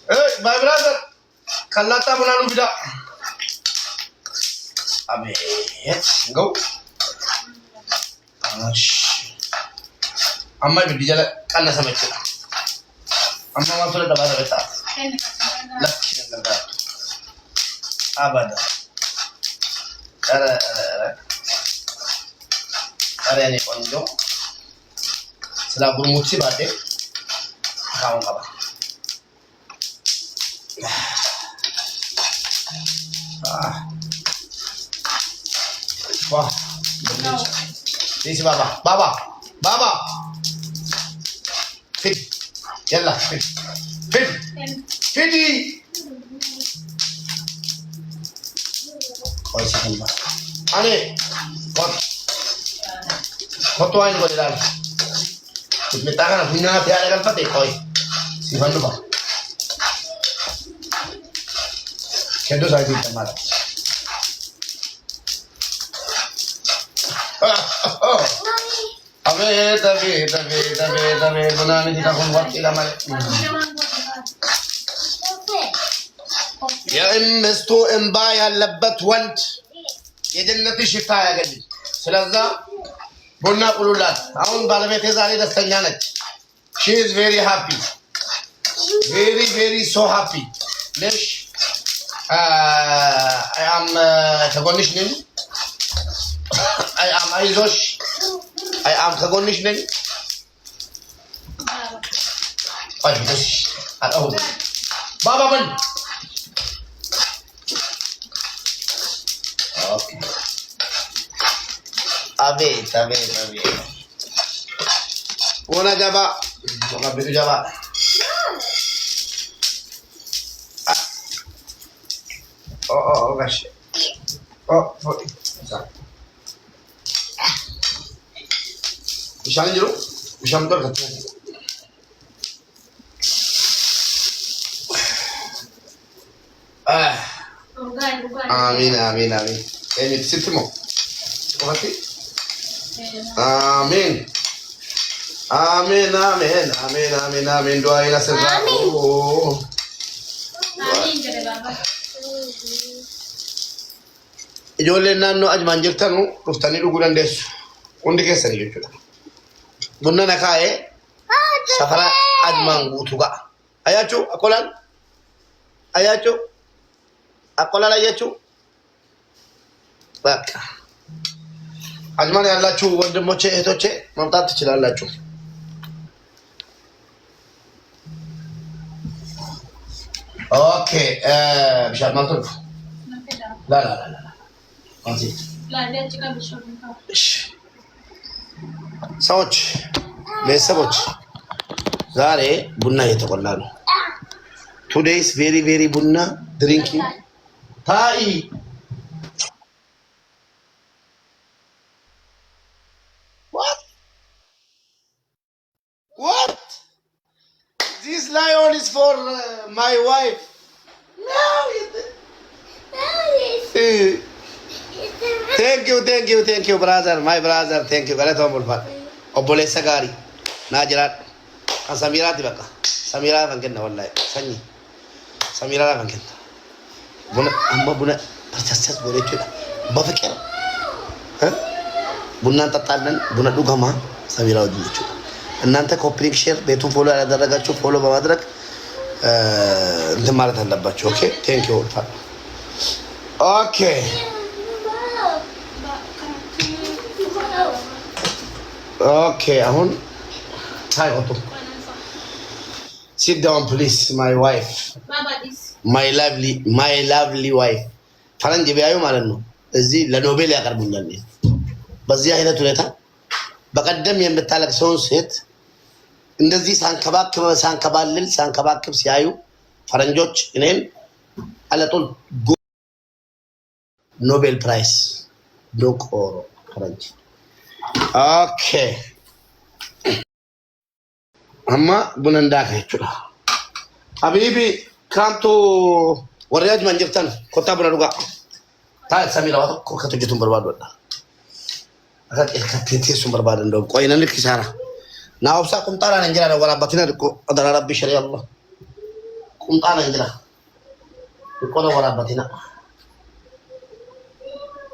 Hey, my brother, kalata bunalu bida. Abe, go. Amma bidi jala kanna samachha. Amma ma sura da bada beta. Lakki ngada. Abada. Are ni konjo. Sila gurmutsi bade. Kawan kawan. Wah, ini baba, fit, yalla, fit, kau isi kan, ane, kau tuain kau di dalam, kita kan punya biar kan pati kau, si bantu bah, kendo saya di tempat. Tapi, benar ni kita buat tidak malu. Ya investo embaya lebat want. Ya jannati shifta ya gadi. Selazza, bunna kululat. Aun balabete zari dastanya naj. She is very happy, very so happy. Lesh, I am conditioning. I am Aizosh. I am conditioning. Baba Ben. Okay. Abe. Bona jaba. Bona biru jaba. Oh, gosh. Oh. Bishaan jiru? Bishaan muka argatu. Amin. Ini situ mo. Okey. Amin. Doa ina serta. Oh. Amin jere baba. Ijoolleen naannoo ajmaan jirtanu dhuftanii dhuguu dandeessu. Hundi keessanii jechuudha. Bunna nakaa'ee safara ajmaan guutuu ga'a. Ayaachuu akkolaan? Akkolaan ayaachuu? Bakka. Ajmaan yaalaachuu wandimmochee eetochee mamtaatti chilaalaachuu. Okay, bishaan maal tolfu? La. Masih. Lah, chicken bishop. ሰዎች ቤተሰቦች ዛሬ ቡና እየተቆላ ነው። ቱዴይስ ቬሪ ቡና ድሪንኪንግ ታይ what this lion is for my wife thank you brother my brother thank you galato mulfat obbolessa gari najirat samira dibaka samira bangenna wallahi sanyi samira bangenna buna amma buna percasas boleh cuda bafakir ቡና እንጠጣለን ቡና ዱጋማ samira ወዲቹ እናንተ ኮፒ ሼር ቤቱን ፎሎ ያደረጋችሁ ፎሎ በማድረግ እንትን ማለት አለባችሁ ኦኬ ቴንክ ዩ ኦኬ Okay, ahun. Hi, Otto. Sit down, please, my wife. Baba, this. My lovely wife. Faranji biayu ማለት ነው እዚህ ለኖቤል ያቀርቡኛል በዚህ አይነት ሁኔታ በቀደም የምታለቅሰውን ሴት እንደዚህ ሳንከባክብ ሲያዩ ፈረንጆች እኔን አለጡል ኖቤል ፕራይስ ዶቆሮ ፈረንጅ Okay. Amma bunanda kaichudha. Habibi come to wariyaj manjiftan kota bunaduga. تعال سميرة واتو كتجتم برباد ولا أكاد كتير سوم برباد عندهم قوينا لك سارة ناوب ساكم طالع نجلا ولا باتنا لكو أدرى ربي شري الله كم طالع نجلا يقول ولا باتنا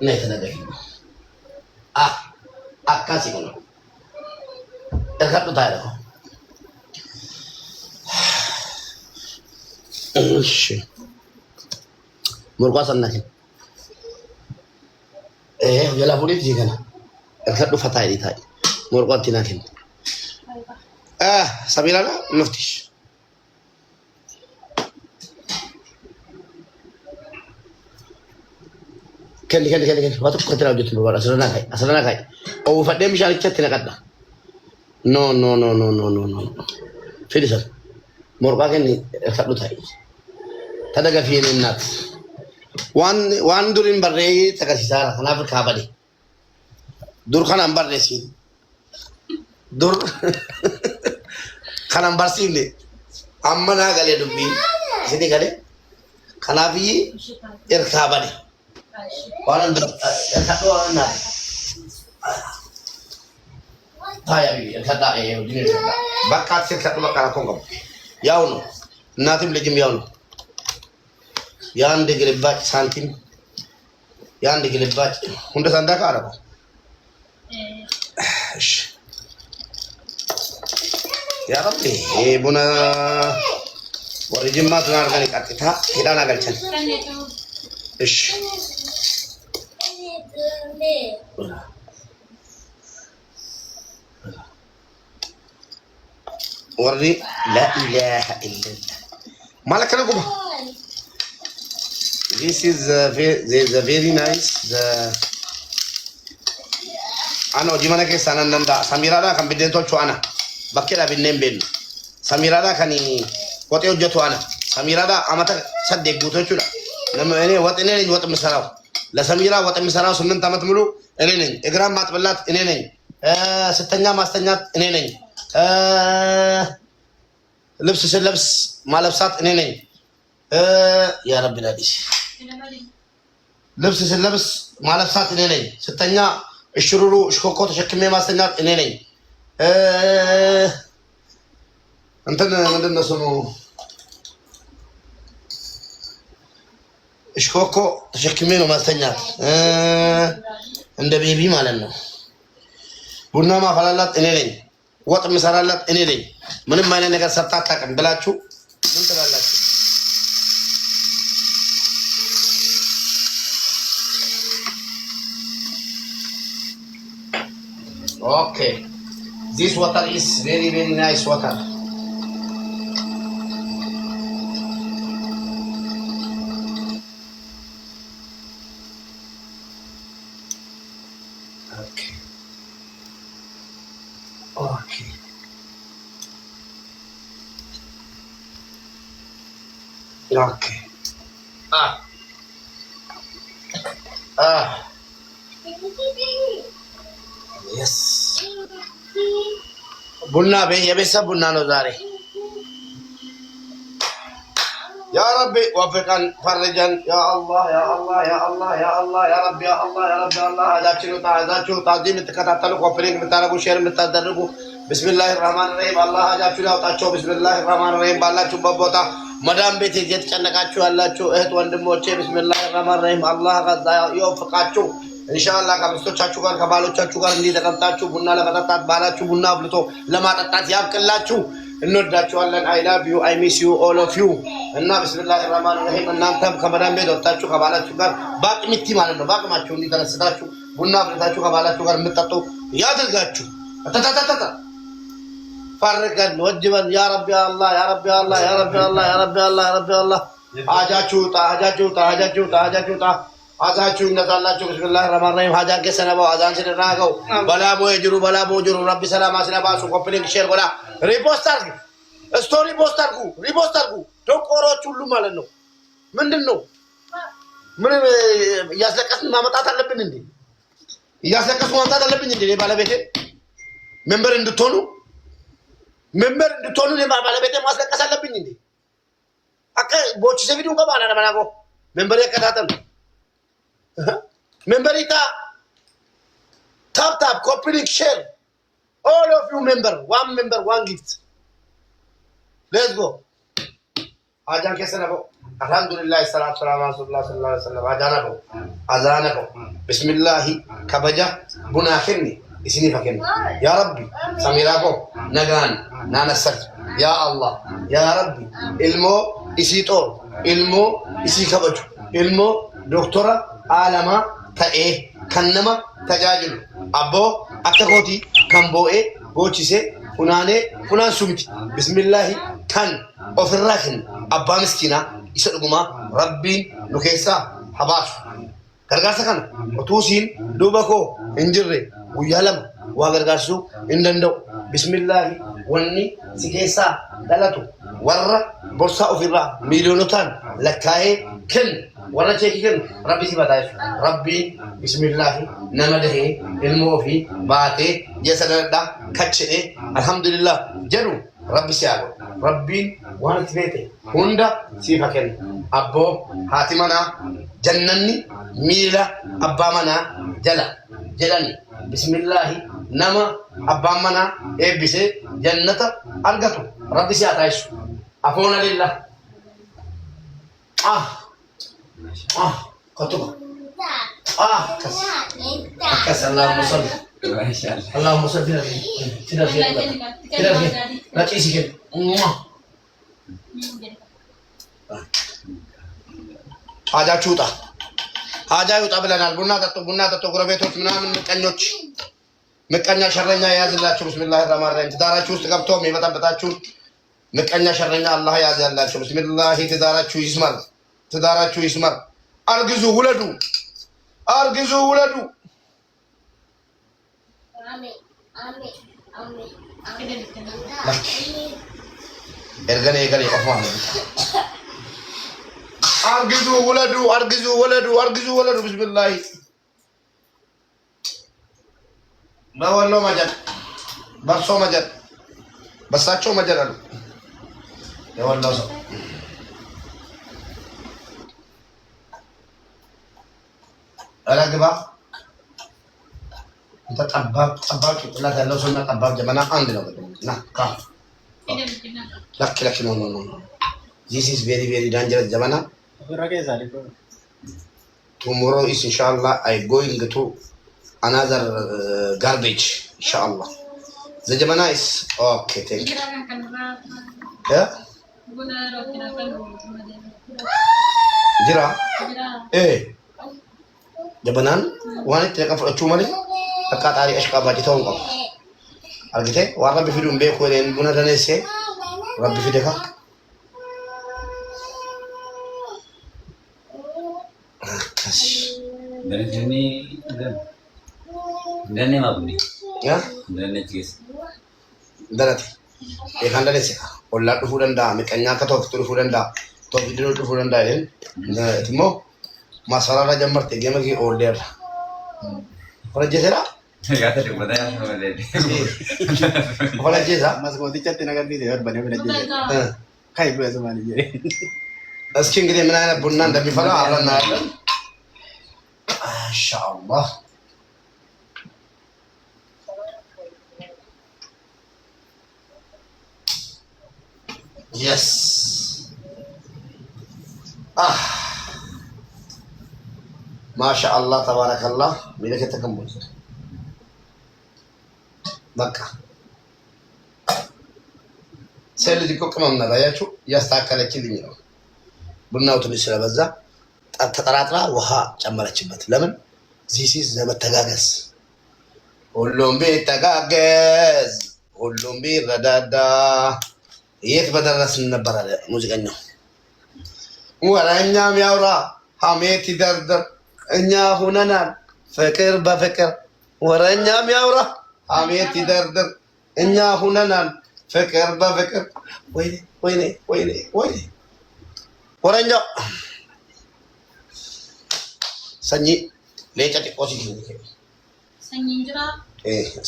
نيتنا دقيقة كاسي كنا الخط طايركم شيء مرقص النكين يلا بوليت جينا الخط فتاي دي تاي مرقص تناكين سبيلا لا نفتش كل واتو كتير أوجت مبارك أصلنا كاي أو فدي مش على كتير نكدا no فيديسن مرقص كني الخط تاي تدقى فيه الناس وان دورين بري تكاسيسارا خنا في كابالي دور خنا برسين دور خنا برسين لي أمنا قالي دبي سيدي قالي خنا في إركابالي وان دور إركابو أنا تايا بي إركابا ودين إركابا بكات سيركابو بكارا كونغام ياونو ناتم لجيم ياونو Yang digelebat santim, yang digelebat, untuk sanda kara ko. Ya Rabbi, buna warijimma tunar kani katita, kita nak kerja. Ish. Warni la ilaha illallah. Malak kana ko. This is very nice. Ano gimana ke sananda Samirada kan bidden to chuana bakela binnem ben Samirada kan ni wote hojjatu ana Samirada amata sadde guto chula nama ene wat ene ni wat misaraw la Samira wat misaraw sunnat amat mulu ene ni egram mat ballat ene ni ስተኛ ማስተኛት እኔ ነኝ ልብስ ስለብስ ማለብሳት እኔ ነኝ ያ ረቢ ላዲስ ልብስ ስለብስ ማለብሳት እኔ ነኝ ስተኛ እሽሩሩ እሽኮኮ ተሸክሜ ማስተኛት እኔ ነኝ እንትን ምንድነው ስሙ እሽኮኮ ተሸክሜ ነው ማስተኛት እንደ ቤቢ ማለት ነው ቡና ማፈላላት እኔ ነኝ ወጥ ምሰራላት እኔ ነኝ ምንም አይነት ነገር ሰርታ አታውቅም ብላችሁ ምን ትላላችሁ Okay, this water is very nice water. Okay. Okay. Okay. Yes. Bunna be ya besa bunna no zare. Ya Rabbi wafiqan farjan ya Allah ya Allah ya Allah ya Allah ya Rabbi ya Allah ya Rabbi Allah ajachu ta'zim takatalu ko firin mitaragu share mitadarugu bismillahirrahmanirrahim Allah ajachu tacho bismillahirrahmanirrahim ballachu babota madam beti jet chanakachu Allahchu eht wandimoche bismillahirrahmanirrahim Allah gaza yawfiqachu ኢንሻአላህ ከሚስቶቻችሁ ጋር ከባሎቻችሁ ጋር እንዲህ ተቀምጣችሁ ቡና ለመጠጣት ባላችሁ ቡና አብልቶ ለማጠጣት ያብቅላችሁ እንወዳችኋለን አይ ላቭ ዩ አይ ሚስ ዩ ኦል ኦፍ ዩ እና ቢስሚላሂ ረህማን ረሂም እናንተም ከመዳም ቤት ወጣችሁ ከባላችሁ ጋር ባቅሚቲ ማለት ነው ባቅማችሁ እንዲህ ተነስታችሁ ቡና አብልታችሁ ከባላችሁ ጋር የምትጠጡ ያድርጋችሁ ተተተተተ ፈርቀን ወጅበን ያ ረቢ አላህ ያ ረቢ አላህ ያ ረቢ አላህ ያ ረቢ አላህ ያ ረቢ አላህ አጃችሁ ጣ አዛችሁ እንደታላችሁ ቢስሚላህ ረህማን ረሂም ሀጃ ከሰነባው አዛን ሲደራገው በላቦ ይጅሩ ረቢ ሰላም አስነባሱ ኮፕሊንግ ሼር ጎላ ሪፖስት አድርጉ ስቶሪ ፖስት አድርጉ ዶቆሮች ሁሉ ማለት ነው ምንድነው ምን ያስለቀስን ማመጣት አለብን እንዴ ያስለቀስን ማመጣት አለብን እንዴ ባለቤቴ ሜምበር እንድትሆኑ ባለቤቴ ማስለቀስ አለብኝ እንዴ አከ ቦች ሰቪዱ ገባና ለማናጎ ሜምበር ያከታተሉ Memberita. Tap, copy link, share. All of you member, one gift. Let's go. Ajan kaise na bo? Alhamdulillah, salatu Rasulullah sallallahu alaihi wasallam. Ajana bo. Azana bo. Bismillah, kabaja, buna khinni. Isini fakin. Ya Rabbi, samira ko, nagan, nanasar. Ya Allah, Ya Rabbi, ilmo isi tor, ilmo isi kabaju, ilmo doktora alama ta'e, kannama tajajulu. Abbo, akka kooti, kan bo'e, gochise, funan sumiti. Bismillah, kan ofirraa kenna abbaa miskiinaa isa dhuguma rabbiin nu keessaa habaasu gargaarsa kana utuu siin duuba koo hin jirre guyyaa lama waa gargaarsuu hin danda'u bismillaahi wanni si keessaa dhalatu warra borsaa ofirraa miiliyoonotaan lakkaa'ee kennu warra cheekii kennu rabbi si bataa jechuudha rabbiin bismillaahi nama dahee ilmoo ofii baatee jeessa dadhaa kachedhee alhamdulillah jedhu rabbi si haa godhu rabbiin waan itti beete hunda siif haa kennu abboo haati manaa jannanni miila abbaa manaa jala jedhani bismillaahi nama abbaan manaa eebbisee jannata argatu rabbi si haa taasisu afoona lillah kotuma akkas Allahumma salli Allahumma salli tidak nanti isi kan አጃ ይውጣ ብለናል። ቡና ጠጡ ጎረቤቶች ምናምን ምቀኛ ሸረኛ የያዝላችሁ ቢስሚላህ ረህማን ረሂም ትዳራችሁ ውስጥ ገብቶ የሚበጠብጣችሁ ምቀኛ ሸረኛ አላህ ያዝላችሁ ቢስሚላህ ትዳራችሁ ይስመር አርግዙ ውለዱ ergane qofaan argizu waladu bismillah bawallo majal barso majal basacho majal alu ya wallo so alagba እንተ ጠባብ ጭንቅላት ያለው ሰውና ጠባብ ጀበና አንድ ነው። ና ካ ለክ ኖ this is very dangerous ጀበና tomorrow is inshallah I going to another garbage inshallah the ጀበና is okay thank you yeah jira ጀበናን ዋን ተቀፈቹ ማለት አቃጣሪ አሽቃባጭ ተውን ቆም አርግቴ ዋራ ቢፊዱን ቤኮ ለን ቡና ደነሴ ረብ ፊደካ አካሽ ደኔ ማቡኒ ያ ደነቺስ ደረት የካንደነሴ ወላ ዱፉ ደንዳ መቀኛ ከተወፍቱ ዱፉ ደንዳ ተወፍቱ ዱፉ ደንዳ ይሄን ትሞ ማሰራራ ጀመርቴ ገመጊ ኦርደር ወለጀሰራ Gata di mana yang boleh? ወለጀሳ masih cat tenaga di dewan banyak belajar. Kayak gue sama dia. እስኪ እንግዲህ ምን አይነት ቡና እንደሚፈላ አብረን እናያለን። ማሻአላህ yes ማሻአላህ ተባረከላህ ሚለከ ተከምቦ በቃ ሰልጅ ቆቅመም ነው ያያችሁ ያስተካከለችልኝ ነው ቡናው ትንሽ ስለበዛ ተጠራጥራ ውሃ ጨመረችበት ለምን ዚሲስ ዘመተጋገዝ ሁሉም ቢተጋገዝ ሁሉም ቢረዳዳ የት በደረስን ነበር አለ ሙዚቀኛው ወራኛም ያውራ ሐሜት ይደርደር እኛ ሆነናል ፍቅር በፍቅር ወራኛም ያውራ ሐሜት ይደርደር እኛ ሆነናል ፍቅር በፍቅር ወይኔ ወራኛ ሰኚ ለጨት ቆሲ ሰኚ እንጅራ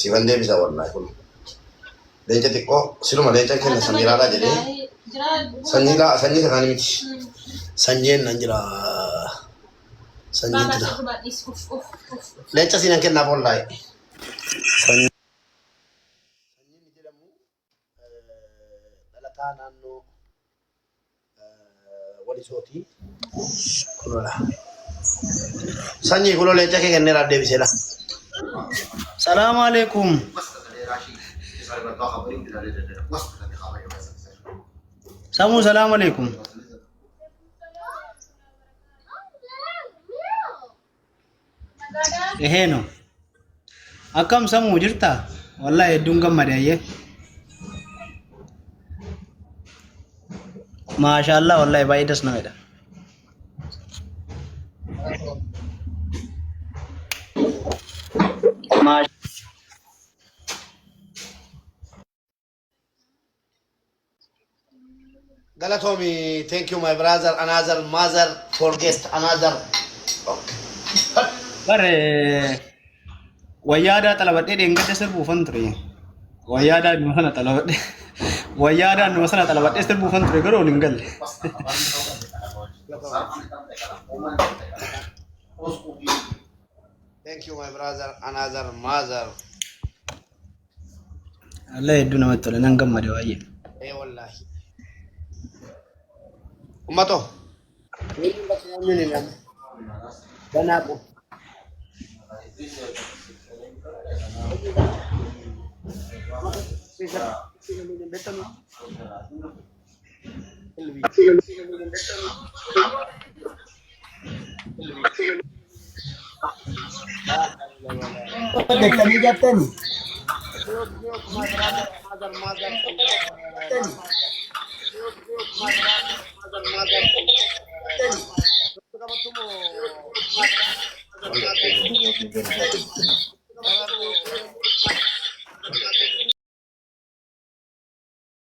ሲበንዴ ቢዛ ወላሂ ሁሉ ለጨት ቆ ሲሉ ማለት ከነ ሰሚራላ ጀዴ ሰኚ ከካኒሚቲ ሰኚን እንጅራ Sanyi Baba tira. sa kubadis. Uf. Leenca sinan kennaa boollaa. Sanyi ni jedhamu dhalataa naannoo Walisooti. Kulola. Sanyi kuloo leenca kee kenneeraaf deebiseedha. Salaamu alaikum. Samu salaamu alaikum. Eheno. Akkam samu jirta? Wallahi hedduun gammade ayyee. Maashaallah wallahi baay'ee das namedha. Galatomi, thank you my brother. Another mother for guest. Another. Okay. Bare wayyaada talabadhee dheengadda sirbuufan ture. Wayyaada numa sana talabadhee. Wayyaada numa sana talabadhee sirbuufan ture garuu hin galle. Thank you my brother. Another mother. Allah hedduu namatti tole nan gammade baay'ee. Wallahi. Ummato. Danaku. Mother.